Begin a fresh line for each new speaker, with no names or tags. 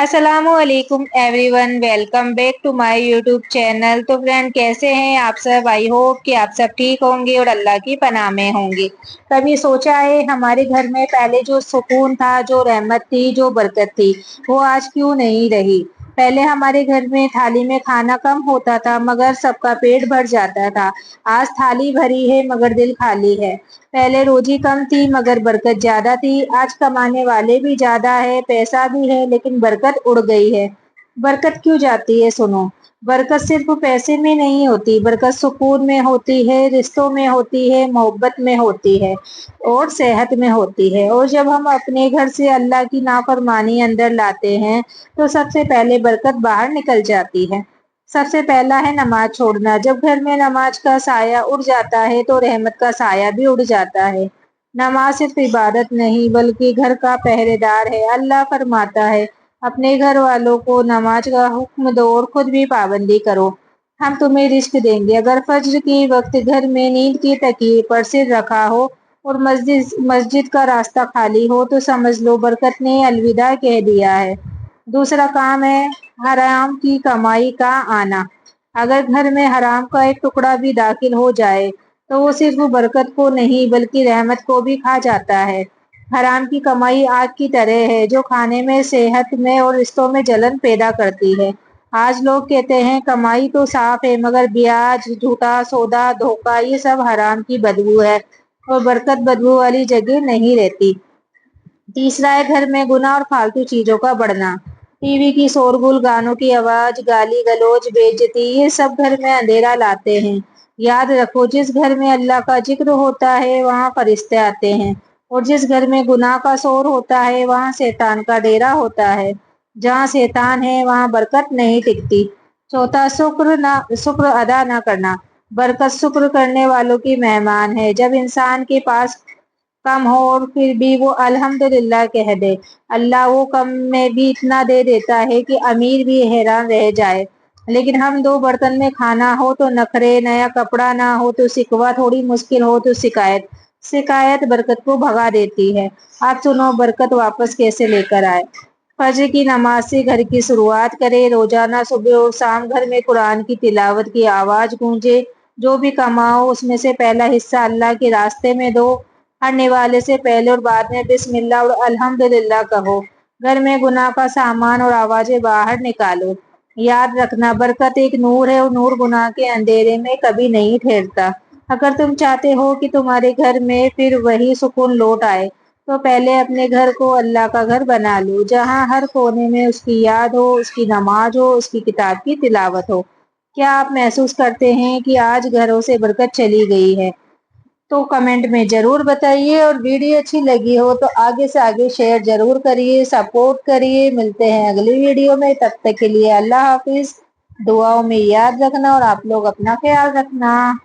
अस्सलामु अलैकुम everyone, welcome back to my YouTube channel. तो फ्रेंड, कैसे हैं आप सब? आई होप कि आप सब ठीक होंगे और अल्लाह की पनाह में होंगे। कभी सोचा है हमारे घर में पहले जो सुकून था, जो रहमत थी, जो बरकत थी, वो आज क्यों नहीं रही? पहले हमारे घर में थाली में खाना कम होता था मगर सबका पेट भर जाता था। आज थाली भरी है मगर दिल खाली है। पहले रोजी कम थी मगर बरकत ज्यादा थी। आज कमाने वाले भी ज्यादा है, पैसा भी है, लेकिन बरकत उड़ गई है। बरकत क्यों जाती है? सुनो, बरकत सिर्फ पैसे में नहीं होती, बरकत सुकून में होती है, रिश्तों में होती है, मोहब्बत में होती है और सेहत में होती है। और जब हम अपने घर से अल्लाह की नाफरमानी अंदर लाते हैं तो सबसे पहले बरकत बाहर निकल जाती है। सबसे पहला है नमाज छोड़ना। जब घर में नमाज का साया उड़ जाता है तो रहमत का साया भी उड़ जाता है। नमाज सिर्फ इबादत नहीं बल्कि घर का पहरेदार है। अल्लाह फरमाता है, अपने घर वालों को नमाज का हुक्म दो और खुद भी पाबंदी करो, हम तुम्हें रिस्क देंगे। अगर फज्र के वक्त घर में नींद की तकिए पर सिर रखा हो और मस्जिद मस्जिद का रास्ता खाली हो तो समझ लो बरकत ने अलविदा कह दिया है। दूसरा काम है हराम की कमाई का आना। अगर घर में हराम का एक टुकड़ा भी दाखिल हो जाए तो वो सिर्फ बरकत को नहीं बल्कि रहमत को भी खा जाता है। हराम की कमाई आग की तरह है जो खाने में, सेहत में और रिश्तों में जलन पैदा करती है। आज लोग कहते हैं कमाई तो साफ है मगर ब्याज, झूठा सौदा, धोखा, ये सब हराम की बदबू है और बरकत बदबू वाली जगह नहीं रहती। तीसरा है घर में गुनाह और फालतू चीजों का बढ़ना। टीवी की शोरगुल, गानों की आवाज, गाली गलौज, बेइज्जती, ये सब घर में अंधेरा लाते हैं। याद रखो, जिस घर में अल्लाह का जिक्र होता है वहाँ फरिश्ते आते हैं और जिस घर में गुनाह का शोर होता है वहाँ शैतान का डेरा होता है। जहाँ शैतान है वहाँ बरकत नहीं टिकती। चौथा, शुक्र अदा ना करना। बरकत शुक्र करने वालों की मेहमान है। जब इंसान के पास कम हो और फिर भी वो अल्हम्दुलिल्लाह कह दे, अल्लाह वो कम में भी इतना दे देता है कि अमीर भी हैरान रह जाए। लेकिन हम दो बर्तन में खाना हो तो नखरे, नया कपड़ा ना हो तो शिकवा, थोड़ी मुश्किल हो तो शिकायत। शिकायत बरकत को भगा देती है। आज सुनो बरकत वापस कैसे लेकर आए। फजर की नमाज से घर की शुरुआत करे। रोजाना सुबह और शाम घर में कुरान की तिलावत की आवाज गूंजे। जो भी कमाओ उसमें से पहला हिस्सा अल्लाह के रास्ते में दो। हरने वाले से पहले और बाद में बिस्मिल्लाह और अल्हम्दुलिल्लाह कहो। घर में गुनाह का सामान और आवाजें बाहर निकालो। याद रखना, बरकत एक नूर है और नूर गुनाह के अंधेरे में कभी नहीं ठहरता। अगर तुम चाहते हो कि तुम्हारे घर में फिर वही सुकून लौट आए तो पहले अपने घर को अल्लाह का घर बना लो, जहाँ हर कोने में उसकी याद हो, उसकी नमाज हो, उसकी किताब की तिलावत हो। क्या आप महसूस करते हैं कि आज घरों से बरकत चली गई है? तो कमेंट में जरूर बताइए और वीडियो अच्छी लगी हो तो आगे से आगे शेयर जरूर करिए, सपोर्ट करिए। मिलते हैं अगली वीडियो में, तब तक के लिए अल्लाह हाफिज। दुआओं में याद रखना और आप लोग अपना ख्याल रखना।